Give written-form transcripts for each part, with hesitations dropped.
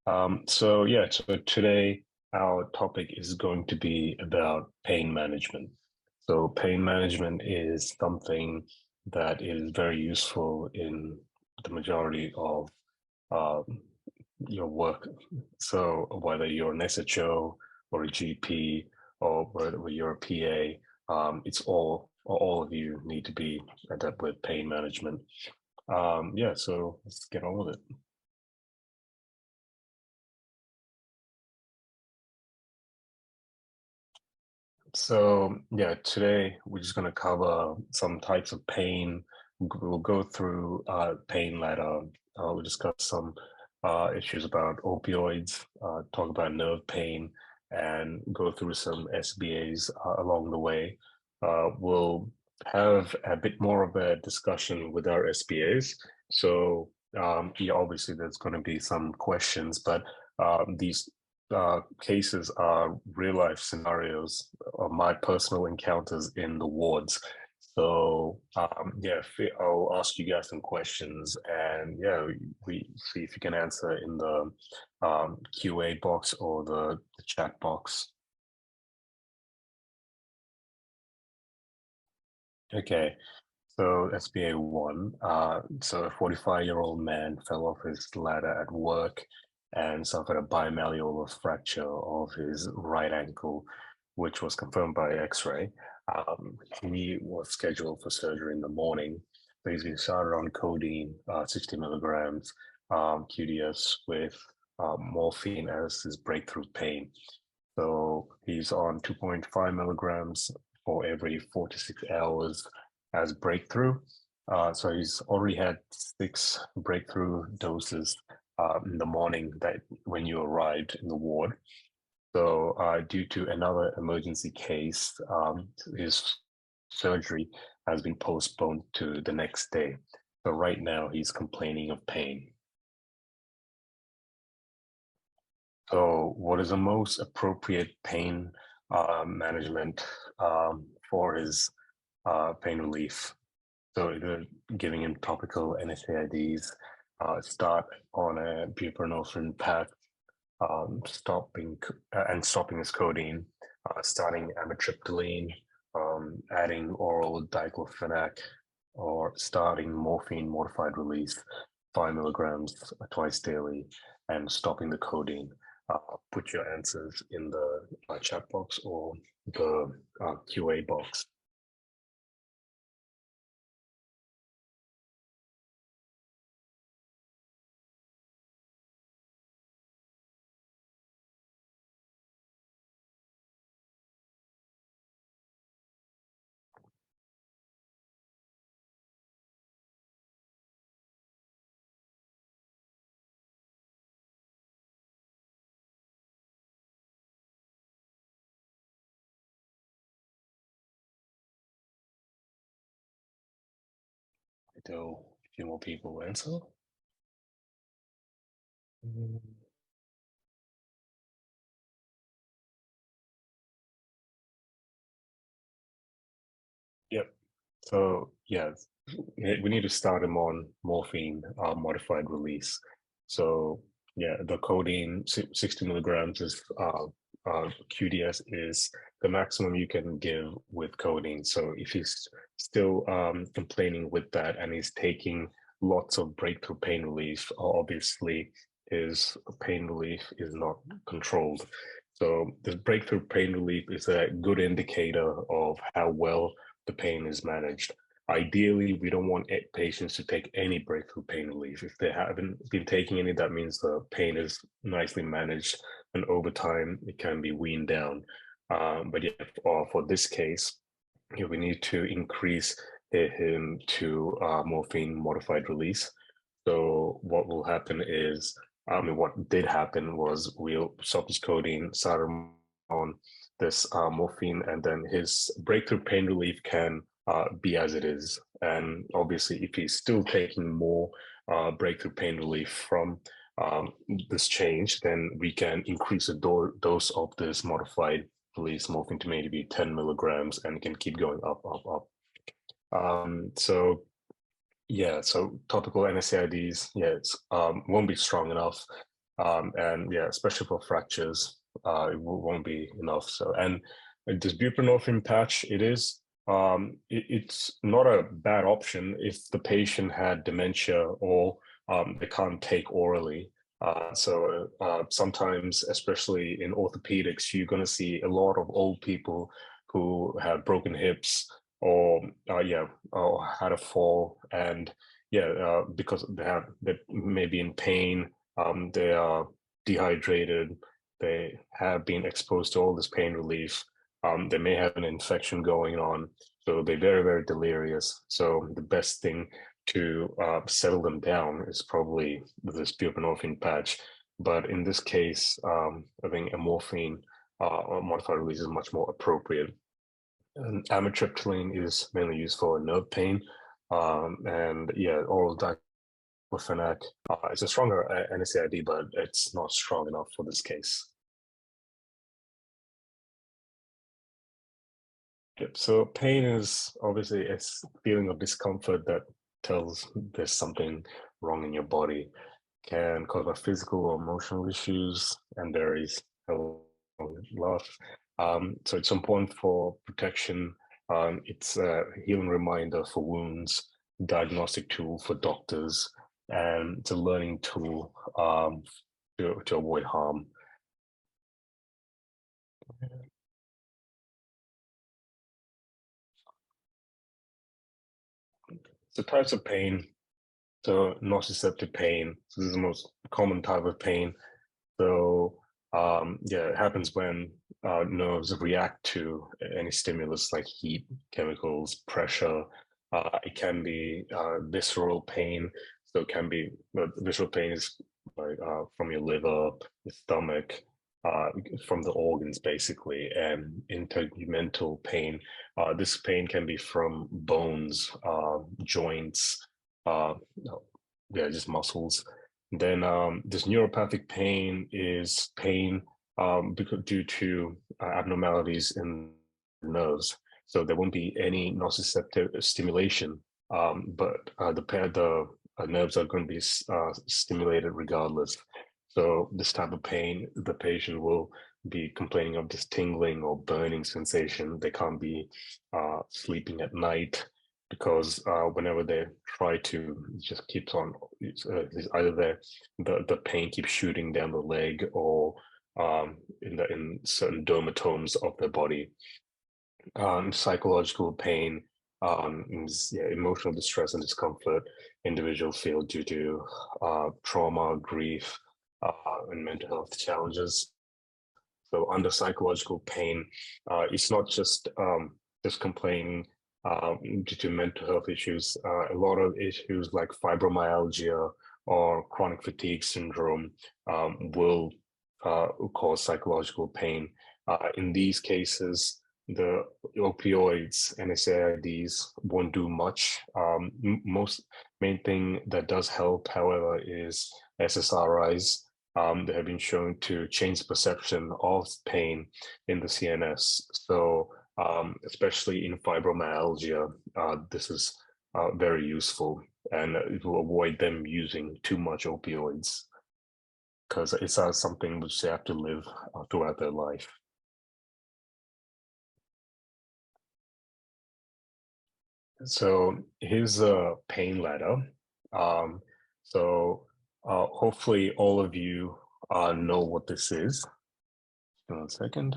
So today our topic is going to be about pain management. So pain management is something that is very useful in the majority of um, your work. So whether you're an SHO or a GP or whether you're a PA, it's all of you need to be adept with pain management. So let's get on with it. Today we're just going to cover some types of pain. We'll go through pain ladder. We'll discuss some issues about opioids, talk about nerve pain, and go through some SBAs along the way. We'll have a bit more of a discussion with our SBAs. Obviously there's going to be some questions, but these cases are real life scenarios of my personal encounters in the wards. I'll ask you guys some questions, and we see if you can answer in the QA box or the chat box. Okay, so SBA 1. So a 45-year-old man fell off his ladder at work and suffered a bimalleolar fracture of his right ankle, which was confirmed by X-ray. He was scheduled for surgery in the morning. So he's been started on codeine, 60 milligrams, QDS with morphine as his breakthrough pain. So he's on 2.5 milligrams for every 4 to 6 hours as breakthrough. So he's already had 6 breakthrough doses in the morning that when you arrived in the ward. So due to another emergency case, his surgery has been postponed to the next day. So right now he's complaining of pain. So what is the most appropriate pain management for his pain relief? So either giving him topical NSAIDs, start on a buprenorphine patch, stopping his codeine, starting amitriptyline, adding oral diclofenac, or starting morphine modified release, 5 milligrams twice daily, and stopping the codeine. Put your answers in the chat box or the QA box. Do a few more people answer. Yep. So yeah, we need to start him on morphine modified release. So yeah, the codeine 60 milligrams is QDS is the maximum you can give with codeine. So if he's still complaining with that and he's taking lots of breakthrough pain relief, obviously his pain relief is not controlled. So the breakthrough pain relief is a good indicator of how well the pain is managed. Ideally, we don't want patients to take any breakthrough pain relief. If they haven't been taking any, that means the pain is nicely managed, and over time it can be weaned down. For this case, we need to increase him to morphine modified release. So what will happen is, what did happen was we'll stop his codeine, start him on this morphine, and then his breakthrough pain relief can be as it is. And obviously, if he's still taking more breakthrough pain relief from this change, then we can increase the dose of this modified release morphine to maybe 10 milligrams and can keep going up, up, up. So topical NSAIDs, it's won't be strong enough. And yeah, especially for fractures, it won't be enough. So, and this buprenorphine patch, it's not a bad option if the patient had dementia or they can't take orally. Sometimes, especially in orthopedics, you're going to see a lot of old people who have broken hips or or had a fall, and because they may be in pain, they are dehydrated, they have been exposed to all this pain relief, they may have an infection going on, so they're very, very delirious. So the best thing to settle them down is probably this buprenorphine patch. But in this case, I think a morphine or modified release is much more appropriate. And amitriptyline is mainly used for nerve pain. And yeah, oral diclofenac is a stronger NSAID, but it's not strong enough for this case. Yep. So pain is obviously it's feeling of discomfort that tells there's something wrong in your body. Can cause by physical or emotional issues, and there is a lot. So it's important for protection. It's a healing reminder for wounds, diagnostic tool for doctors, and it's a learning tool to avoid harm. So types of pain. So nociceptive pain. So this is the most common type of pain. So yeah, it happens when nerves react to any stimulus like heat, chemicals, pressure. It can be visceral pain. So it can be visceral pain is like from your liver, your stomach, uh, from the organs basically, and integumental pain. This pain can be from bones, joints, uh, yeah, just muscles. Then this neuropathic pain is pain because due to abnormalities in nerves. So there won't be any nociceptive stimulation, but the nerves are going to be stimulated regardless. So this type of pain, the patient will be complaining of this tingling or burning sensation. They can't be sleeping at night because whenever they try to, it just keeps on. It's either the pain keeps shooting down the leg or in certain dermatomes of the body. Psychological pain is emotional distress and discomfort individuals feel due to trauma, grief, and mental health challenges. So under psychological pain, it's not just complaining due to mental health issues. A lot of issues like fibromyalgia or chronic fatigue syndrome will cause psychological pain. In these cases, the opioids, NSAIDs won't do much. Most main thing that does help, however, is SSRIs. They have been shown to change the perception of pain in the CNS. So, especially in fibromyalgia, this is very useful, and it will avoid them using too much opioids because it's something which they have to live throughout their life. So here's a pain ladder. Um, Hopefully all of you know what this is. 1 second.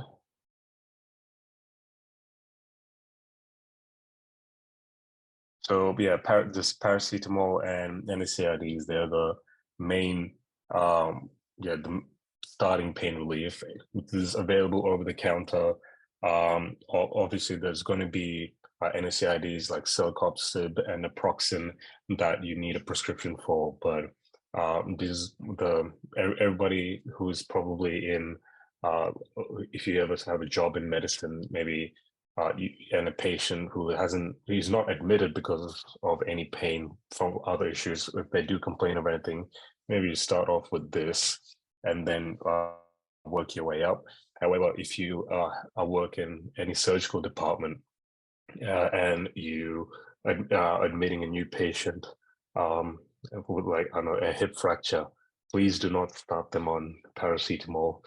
So yeah, this paracetamol and NSAIDs, they're the main, the starting pain relief. This is available over the counter. Obviously, there's going to be NSAIDs like celecoxib and naproxen that you need a prescription for, but everybody who's probably in, if you ever have a job in medicine, maybe and a patient who he's not admitted because of any pain from other issues, if they do complain of anything, maybe you start off with this and then work your way up. However, if you work in any surgical department and you admitting a new patient with like, I don't know, a hip fracture, please do not start them on paracetamol.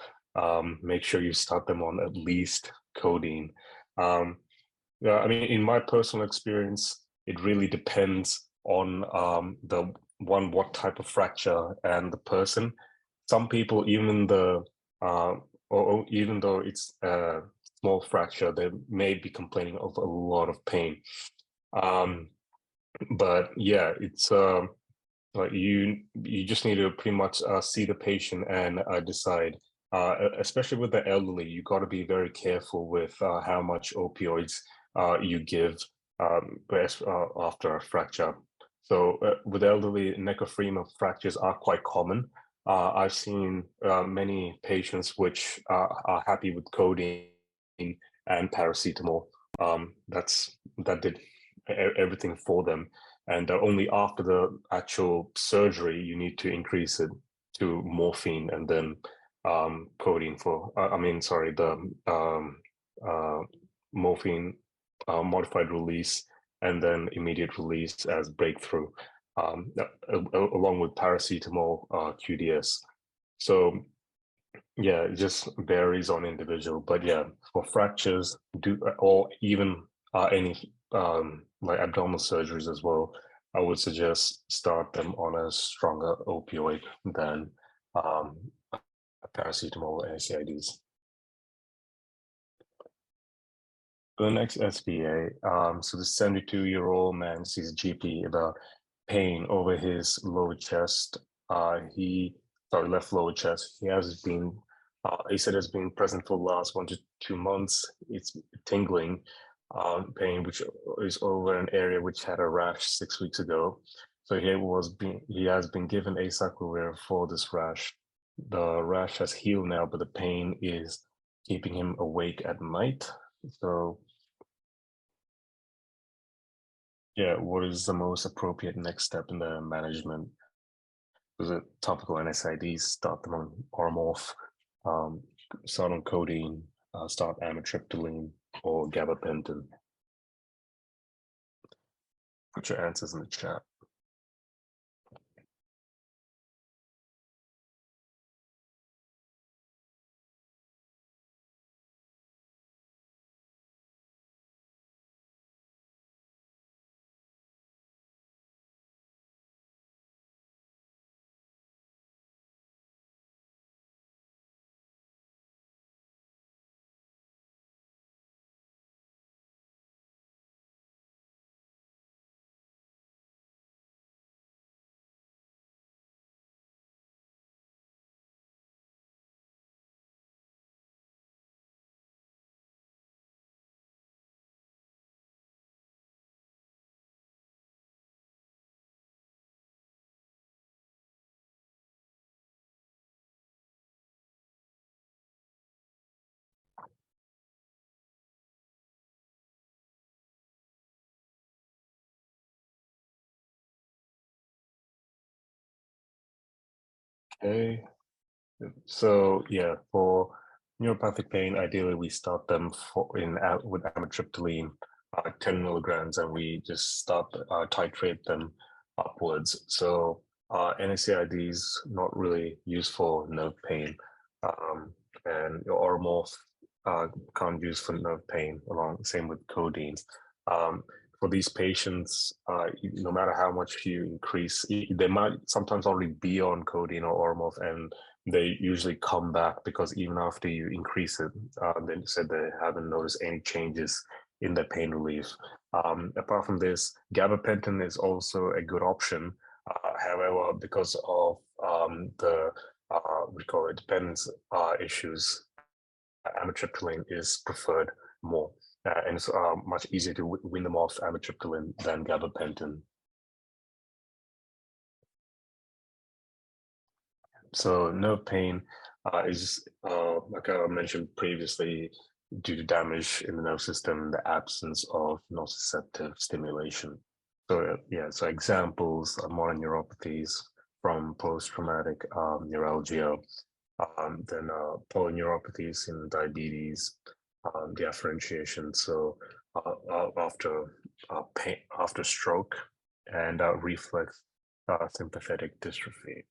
Make sure you start them on at least codeine. Yeah, I mean, in my personal experience, it really depends on the what type of fracture and the person. Some people, uh, even though it's a small fracture, they may be complaining of a lot of pain. Um, but yeah, it's like you just need to pretty much see the patient and decide. Especially with the elderly, you got to be very careful with how much opioids you give after a fracture. So with elderly, neck of femur fractures are quite common. I've seen many patients which are happy with codeine and paracetamol. That did everything for them. And only after the actual surgery, you need to increase it to morphine and then codeine for, sorry, the uh, morphine modified release and then immediate release as breakthrough, along with paracetamol QDS. So yeah, it just varies on individual, but yeah, for fractures, or even any like abdominal surgeries as well, I would suggest start them on a stronger opioid than um, paracetamol or NSAIDs. The next SBA, so the 72-year-old man sees a GP about pain over his lower chest. Left lower chest. He said it's been present for the last 1 to 2 months. It's tingling pain, which is over an area which had a rash 6 weeks ago. So he has been given acyclovir for this rash. The rash has healed now, but the pain is keeping him awake at night. So yeah, what is the most appropriate next step in the management? Is it topical NSAIDs, start them on Ormorph, um, start on codeine, start amitriptyline, or gabapentin? Put your answers in the chat. Okay, so yeah, for neuropathic pain, ideally we start them with amitriptyline, 10 milligrams, and we just start titrate them upwards. So NSAIDs not really used for nerve pain, and your Oromorph can't use for nerve pain. Same with codeine. For these patients, no matter how much you increase, they might sometimes already be on codeine or Oromorph, and they usually come back because even after you increase it, they said they haven't noticed any changes in their pain relief. Apart from this, gabapentin is also a good option. However, because of the we call it dependence issues, amitriptyline is preferred more, and it's much easier to win them off amitriptyline than gabapentin. So nerve pain is, like I mentioned previously, due to damage in the nerve system in the absence of nociceptive stimulation. So yeah, so examples are motoneuropathies from post-traumatic neuralgia, then polyneuropathies in diabetes, differentiation. So after pain, after stroke, and reflex sympathetic dystrophy.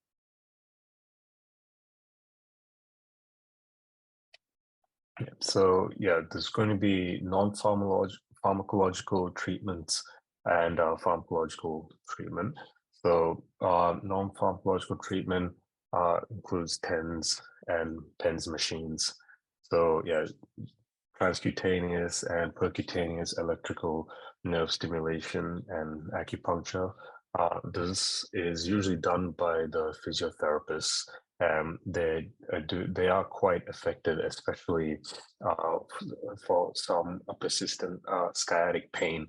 So yeah, there's going to be non-pharmacological treatments and pharmacological treatment. So non-pharmacological treatment includes TENS and PENS machines. So yeah, transcutaneous and percutaneous electrical nerve stimulation and acupuncture. This is usually done by the physiotherapists. They are quite effective, especially for some persistent sciatic pain,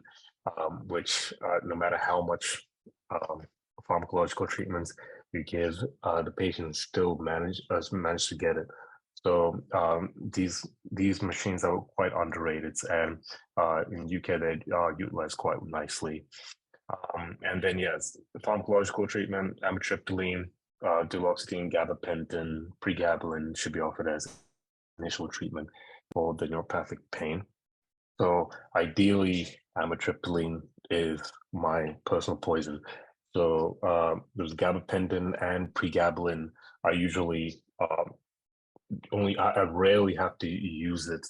which no matter how much um, pharmacological treatments you give, the patient still manage to get it. So these machines are quite underrated, and in UK they are utilized quite nicely. And then yes, the pharmacological treatment, amitriptyline, duloxetine, gabapentin, pregabalin should be offered as initial treatment for the neuropathic pain. So ideally, amitriptyline is my personal poison. So there's gabapentin and pregabalin are usually I rarely have to use it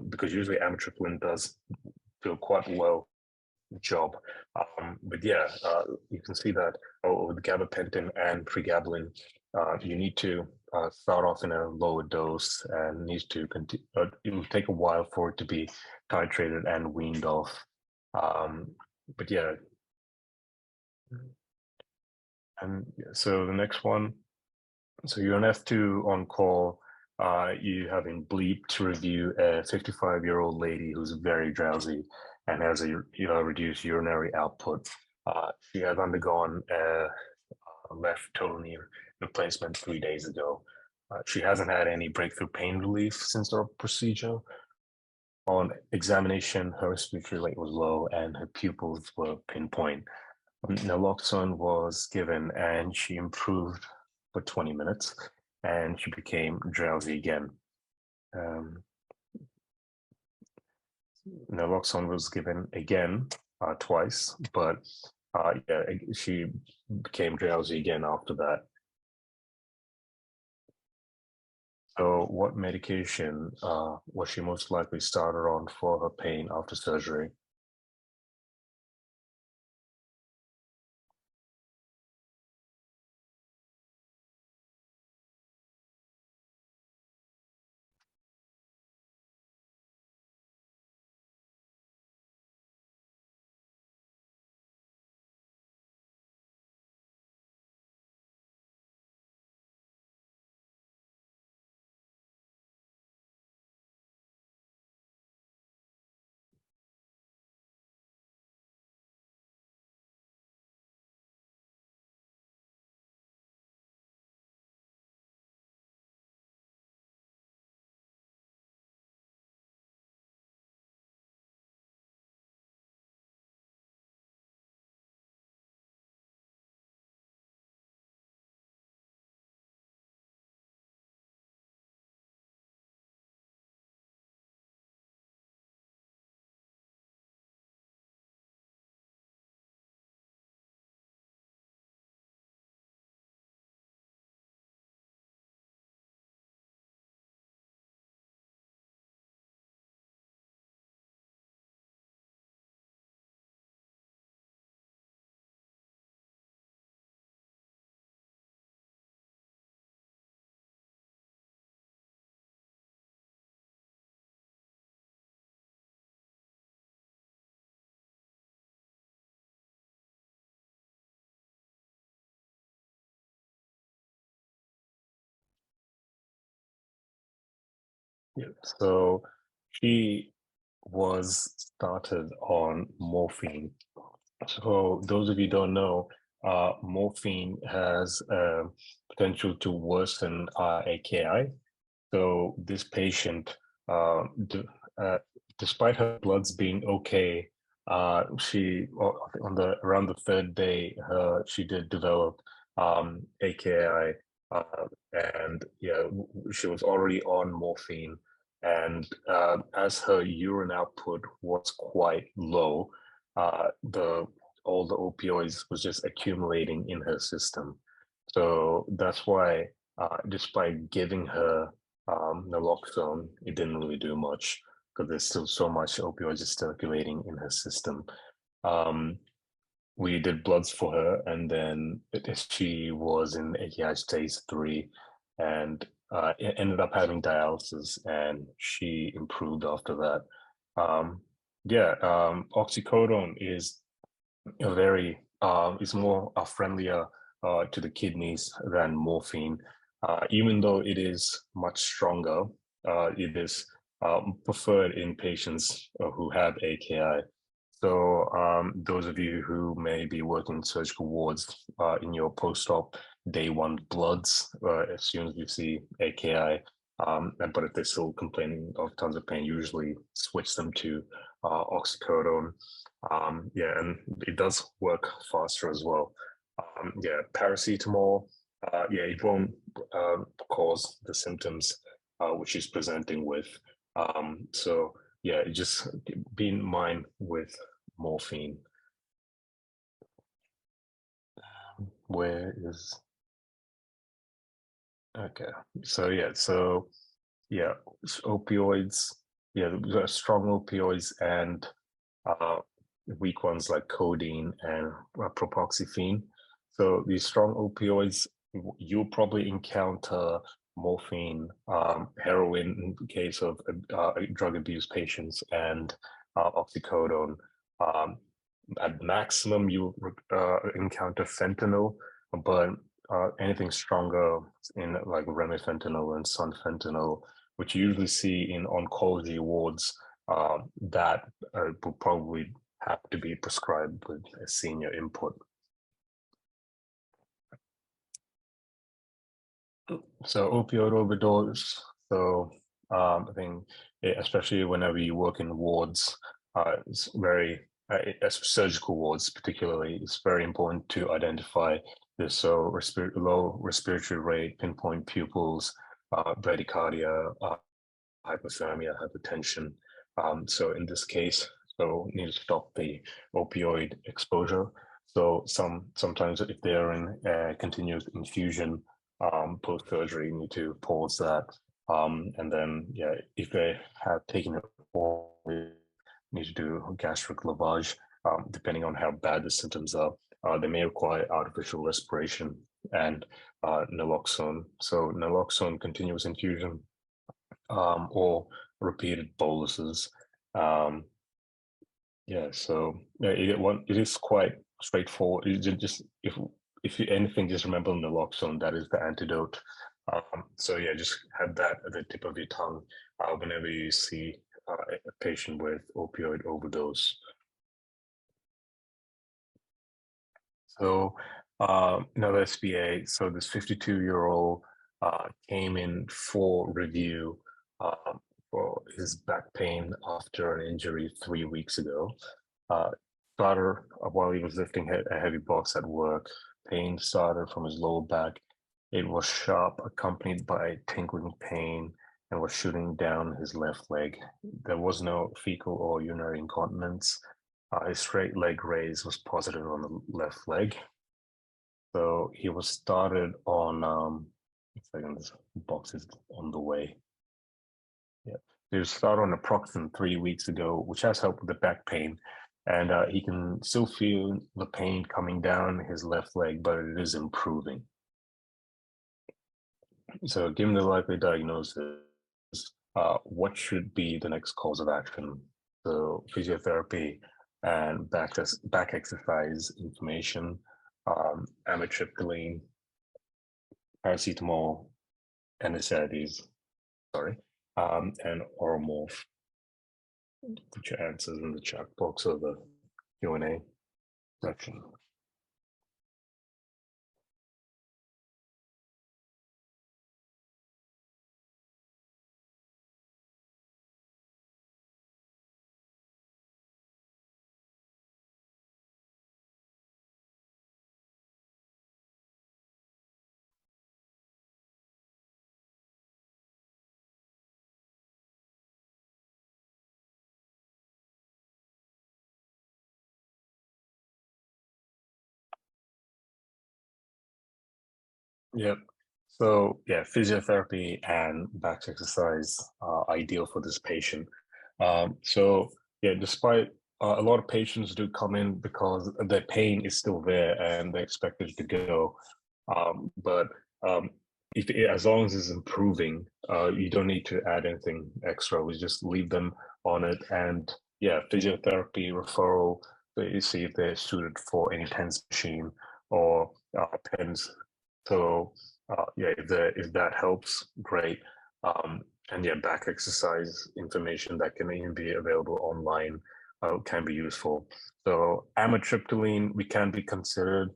because usually amitriptyline does feel quite well job. But yeah, you can see that with gabapentin and pregabalin, you need to start off in a lower dose and needs to continue. It will take a while for it to be titrated and weaned off. But yeah, and so the next one. So you're an F2 on call. You having bleep to review a 55-year-old lady who's very drowsy and has a reduced urinary output. She has undergone a left total knee replacement 3 days ago. She hasn't had any breakthrough pain relief since her procedure. On examination, her respiratory rate was low and her pupils were pinpoint. Naloxone was given and she improved for 20 minutes and she became drowsy again. Um, Naloxone was given again twice, but yeah, she became drowsy again after that. So what medication was she most likely started on for her pain after surgery? Yeah. So she was started on morphine. So those of you don't know, morphine has potential to worsen AKI. So this patient, d uh, despite her bloods being okay, she on the around the third day, she did develop AKI, and yeah, she was already on morphine, and as her urine output was quite low, the all the opioids was just accumulating in her system. So that's why, despite giving her naloxone, it didn't really do much because there's still so much opioids circulating in her system. Um, we did bloods for her, and then she was in AKI stage 3, and ended up having dialysis, and she improved after that. Yeah, oxycodone is a very it's more friendlier to the kidneys than morphine. Even though it is much stronger, it is preferred in patients who have AKI. So those of you who may be working surgical wards in your post-op day 1 bloods, as soon as you see AKI, but if they're still complaining of tons of pain, usually switch them to oxycodone. Yeah, and it does work faster as well. Yeah, paracetamol, yeah, it won't cause the symptoms which he's presenting with. So yeah, just be in mind with morphine. Where is okay? So yeah, opioids. Yeah, we've got strong opioids and uh, weak ones like codeine and propoxyphene. So these strong opioids, you'll probably encounter morphine, heroin in the case of drug abuse patients, and oxycodone. Um, at maximum, you encounter fentanyl, but anything stronger in like remifentanil and sunfentanil, which you usually see in oncology wards, that will probably have to be prescribed with a senior input. So opioid overdose. So I think especially whenever you work in wards, it's very surgical wards particularly, it's very important to identify this. So low respiratory rate, pinpoint pupils, bradycardia, hypothermia, hypertension. So in this case, so need to stop the opioid exposure. So sometimes if they're in continuous infusion post-surgery, you need to pause that. And then, yeah, if they have taken it for, need to do gastric lavage, depending on how bad the symptoms are. They may require artificial respiration and naloxone. So naloxone continuous infusion or repeated boluses. Um, yeah, so yeah, it is quite straightforward. Just if you anything, just remember naloxone. That is the antidote. So yeah, just have that at the tip of your tongue whenever you see a patient with opioid overdose. So another SBA. So this 52-year-old came in for review for his back pain after an injury 3 weeks ago. Uh, started while he was lifting a heavy box at work. Pain started from his lower back. It was sharp, accompanied by tingling pain, and was shooting down his left leg. There was no fecal or urinary incontinence. His straight leg raise was positive on the left leg. So he was started on, a second, this box is on the way. Yeah, he was started on naproxen 3 weeks ago, which has helped with the back pain. And he can still feel the pain coming down his left leg, but it is improving. So given the likely diagnosis, what should be the next course of action? So physiotherapy and back exercise information, amitriptyline, paracetamol, NSAIDs, sorry, and oral morph. Put your answers in the chat box or the Q&A section. Yep. So yeah, physiotherapy and back exercise are ideal for this patient. So yeah, despite a lot of patients do come in because their pain is still there and they're expected to go. But if as long as it's improving, you don't need to add anything extra. We just leave them on it, and yeah, physiotherapy referral. You see if they're suited for any TENS machine or pens. So yeah, if that helps, great. And yeah, back exercise information that can even be available online can be useful. So amitriptyline, we can be considered,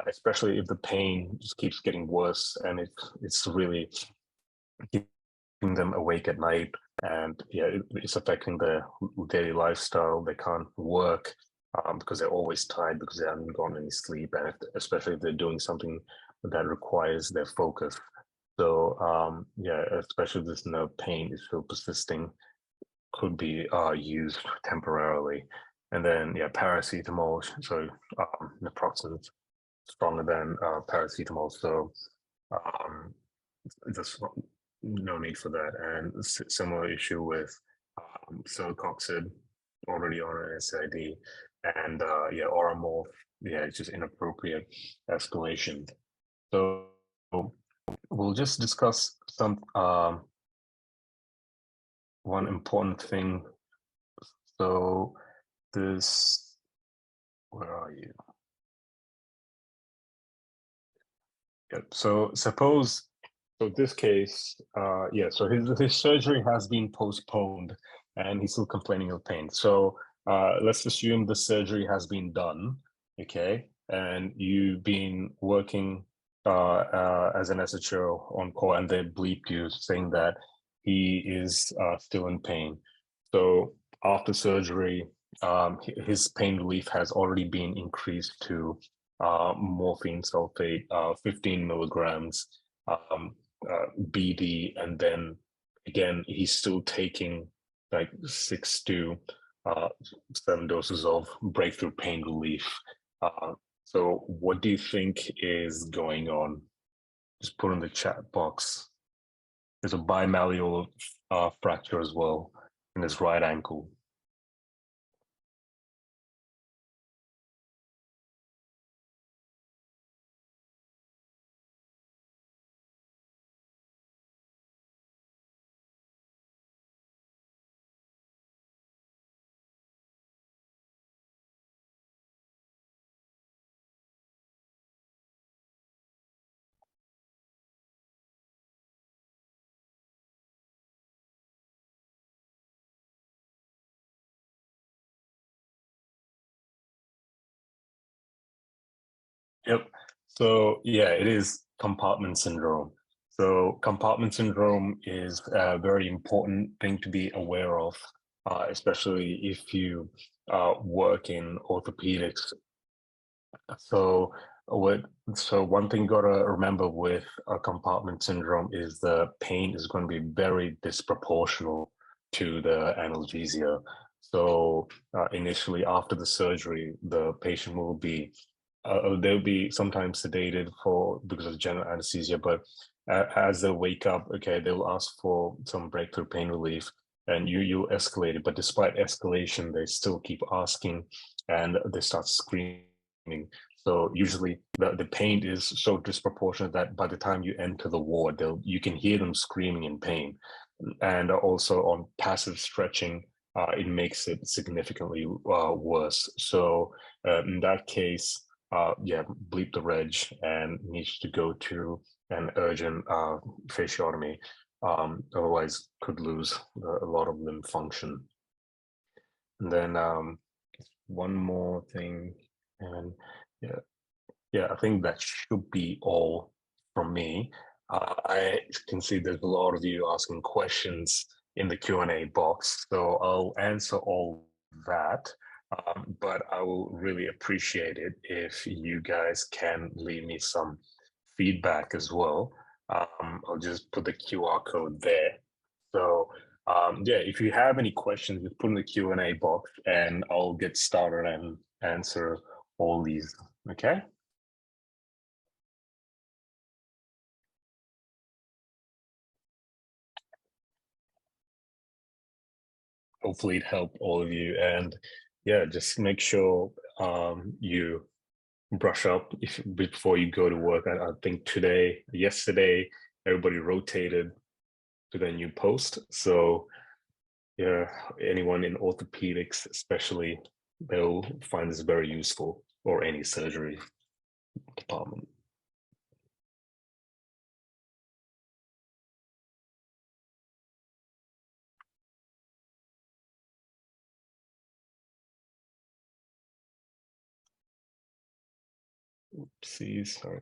especially if the pain just keeps getting worse and it's really keeping them awake at night. And yeah, it's affecting their daily lifestyle. They can't work because they're always tired because they haven't gotten any sleep, and especially if they're doing something that requires their focus. So yeah, especially this nerve pain is still persisting, could be used temporarily. And then yeah, paracetamol. So naproxen stronger than paracetamol. So um, just no need for that. And similar issue with celecoxib, already on an SID, and yeah, Oramorph, yeah, it's just inappropriate escalation. So we'll just discuss some one important thing. So this, where are you? Yep. So suppose, so this case, yeah, so his surgery has been postponed and he's still complaining of pain. So let's assume the surgery has been done, okay, and you've been working as an SHO on call and they bleep you saying that he is still in pain. So after surgery, his pain relief has already been increased to morphine sulfate, 15 milligrams, BD, and then again, he's still taking like 6 to 7 doses of breakthrough pain relief. So what do you think is going on? Just put in the chat box. There's a bimalleolar fracture as well in his right ankle. Yep. So yeah, it is compartment syndrome. So compartment syndrome is a very important thing to be aware of, especially if you work in orthopedics. So what? So one thing you gotta remember with a compartment syndrome is the pain is going to be very disproportional to the analgesia. So initially, after the surgery, the patient will be they'll be sometimes sedated for because of general anesthesia, but as they wake up, okay, they'll ask for some breakthrough pain relief, and you escalate it. But despite escalation, they still keep asking, and they start screaming. So usually the pain is so disproportionate that by the time you enter the ward, you can hear them screaming in pain. And also on passive stretching, it makes it significantly worse. So in that case, yeah, bleep the reg and needs to go to an urgent fasciotomy. Otherwise, could lose a lot of limb function. And then one more thing, and yeah, yeah, I think that should be all from me. I can see there's a lot of you asking questions in the Q&A box, so I'll answer all that. But I will really appreciate it if you guys can leave me some feedback as well. I'll just put the QR code there. So yeah, if you have any questions, just put in the Q&A box and I'll get started and answer all these. Okay. hopefully it helped all of you. And yeah, just make sure you brush up if before you go to work. I think yesterday, everybody rotated to their new post. So yeah, anyone in orthopedics, especially, they'll find this very useful, or any surgery department. See, sorry.